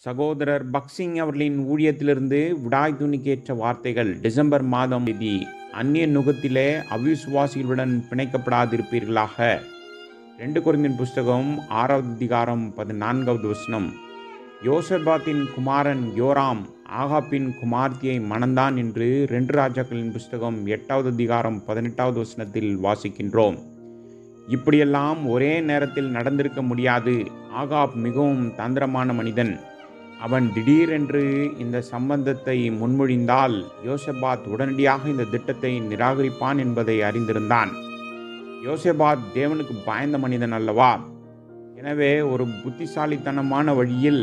சகோதரர் பக்சிங் அவர்களின் ஊழியத்திலிருந்து விடாய் துணிக்கேற்ற வார்த்தைகள். டிசம்பர் மாதம் தேதி. அந்நிய நுகத்திலே அவிசுவாசிகளுடன் பிணைக்கப்படாதிருப்பீர்களாக. 2 கொரிந்தியர் புஸ்தகம் 6வது அதிகாரம் 14வது வசனம். யோசபாத்தின் குமாரன் யோராம் ஆகாப்பின் குமார்த்தியை மணந்தான் என்று 2 ராஜாக்களின் புஸ்தகம் 8வது அதிகாரம் 18வது வசனத்தில் வாசிக்கின்றோம். இப்படியெல்லாம் ஒரே நேரத்தில் நடந்திருக்க முடியாது. ஆகாப் மிகவும் தந்திரமான மனிதன். அவன் திடீரென்று இந்த சம்பந்தத்தை முன்மொழிந்தால் யோசபாத் உடனடியாக இந்த திட்டத்தை நிராகரிப்பான் என்பதை அறிந்திருந்தான். யோசபாத் தேவனுக்கு பயந்த மனிதன் அல்லவா? எனவே ஒரு புத்திசாலித்தனமான வழியில்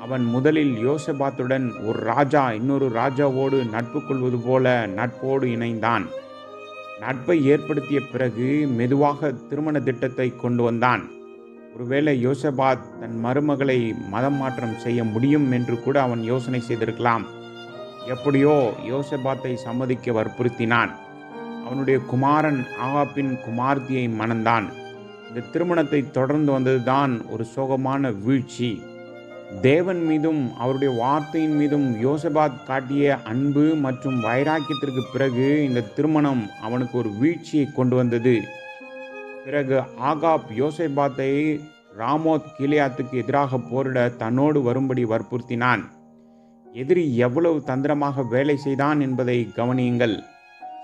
அவன் முதலில் யோசபாத்துடன் ஒரு ராஜா இன்னொரு ராஜாவோடு நட்பு கொள்வது போல நட்போடு இணைந்தான். நட்பை ஏற்படுத்திய பிறகு மெதுவாக திருமண திட்டத்தை கொண்டு வந்தான். ஒருவேளை யோசபாத் தன் மருமகளை மதம் மாற்றம் செய்ய முடியும் என்று கூட அவன் யோசனை செய்திருக்கலாம். எப்படியோ யோசபாத்தை சம்மதிக்க வற்புறுத்தினான். அவனுடைய குமாரன் ஆகாப்பின் குமார்த்தியை மணந்தான். இந்த திருமணத்தை தொடர்ந்து வந்ததுதான் ஒரு சோகமான வீழ்ச்சி. தேவன் மீதும் அவருடைய வார்த்தையின் மீதும் யோசபாத் காட்டிய அன்பு மற்றும் வைராக்கியத்திற்கு பிறகு இந்த திருமணம் அவனுக்கு ஒரு வீழ்ச்சியை கொண்டு வந்தது. பிறகு ஆகாப் யோசபாத்தை ராமோத் கிலியாத்துக்கு எதிராக போரிட தன்னோடு வரும்படி வற்புறுத்தினான். எதிரி எவ்வளவு தந்திரமாக வேலை செய்தான் என்பதை கவனியுங்கள்.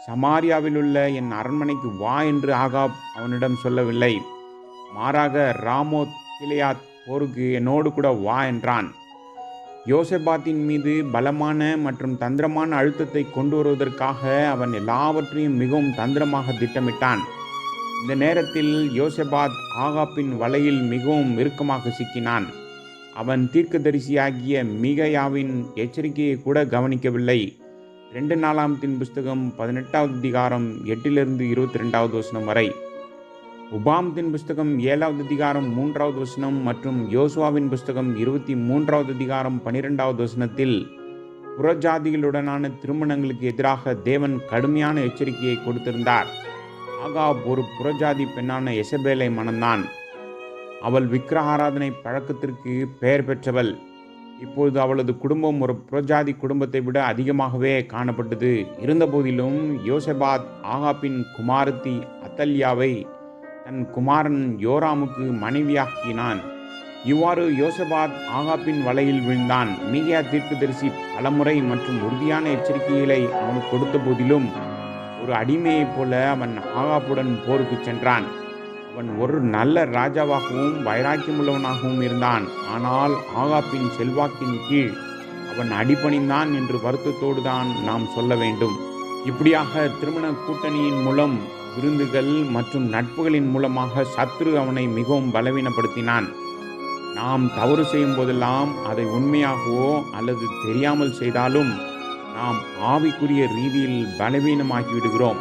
சமாரியாவில் உள்ள என் அரண்மனைக்கு வா என்று ஆகாப் அவனிடம் சொல்லவில்லை. மாறாக ராமோத் கிலியாத் போருக்கு என்னோடு கூட வா என்றான். யோசபாத்தின் மீது பலமான மற்றும் தந்திரமான அழுத்தத்தை கொண்டு வருவதற்காக அவன் எல்லாவற்றையும் மிகவும் தந்திரமாக திட்டமிட்டான். இந்த நேரத்தில் யோசபாத் ஆகாப்பின் வலையில் மிகவும் இறுக்கமாக சிக்கினான். அவன் தீர்க்கதரிசியாகிய மீகாயாவின் எச்சரிக்கையை கூட கவனிக்கவில்லை. 2 நாளாகமத்தின் புஸ்தகம் 18வது அதிகாரம் 8லிருந்து 22வது வசனம் வரை, உபாகமத்தின் புஸ்தகம் 7வது அதிகாரம் 3வது வசனம் மற்றும் யோசுவாவின் புஸ்தகம் 23வது அதிகாரம் 12வது வசனத்தில் புறஜாதிகளுடனான திருமணங்களுக்கு எதிராக தேவன் கடுமையான எச்சரிக்கையை கொடுத்திருந்தார். ஆகாப் ஒரு புறஜாதி பெண்ணான எசபேலை மணந்தான். அவள் விக்கிரக ஆராதனை பழக்கத்திற்கு பெயர் பெற்றவள். இப்பொழுது அவளது குடும்பம் ஒரு புறஜாதி குடும்பத்தை விட அதிகமாகவே காணப்பட்டது. இருந்தபோதிலும் யோசபாத் ஆகாப்பின் குமாரத்தி அத்தல்யாவை தன் குமாரன் யோராமுக்கு மனைவியாக்கினான். இவ்வாறு யோசபாத் ஆகாப்பின் வலையில் விழுந்தான். மீகாயா தீர்க்கதரிசி பலமுறை மற்றும் உறுதியான எச்சரிக்கைகளை அவனுக்கு கொடுத்த போதிலும் ஒரு அடிமையைப் போல அவன் ஆகாப்புடன் போருக்கு சென்றான். அவன் ஒரு நல்ல ராஜாவாகவும் வைராக்கியமுள்ளவனாகவும் இருந்தான். ஆனால் ஆகாப்பின் செல்வாக்கின் கீழ் அவன் அடிபணிந்தான் என்று வருத்தத்தோடு தான் நாம் சொல்ல வேண்டும். இப்படியாக திருமண கூட்டணியின் மூலம், விருந்துகள் மற்றும் நட்புகளின் மூலமாக சத்ரு அவனை மிகவும் பலவீனப்படுத்தினான். நாம் தவறு செய்யும் போதெல்லாம் அதை உண்மையாகவோ அல்லது தெரியாமல் செய்தாலும் நாம் ஆவிக்குரிய ரீதியில் பலவீனமாகி விடுகிறோம்.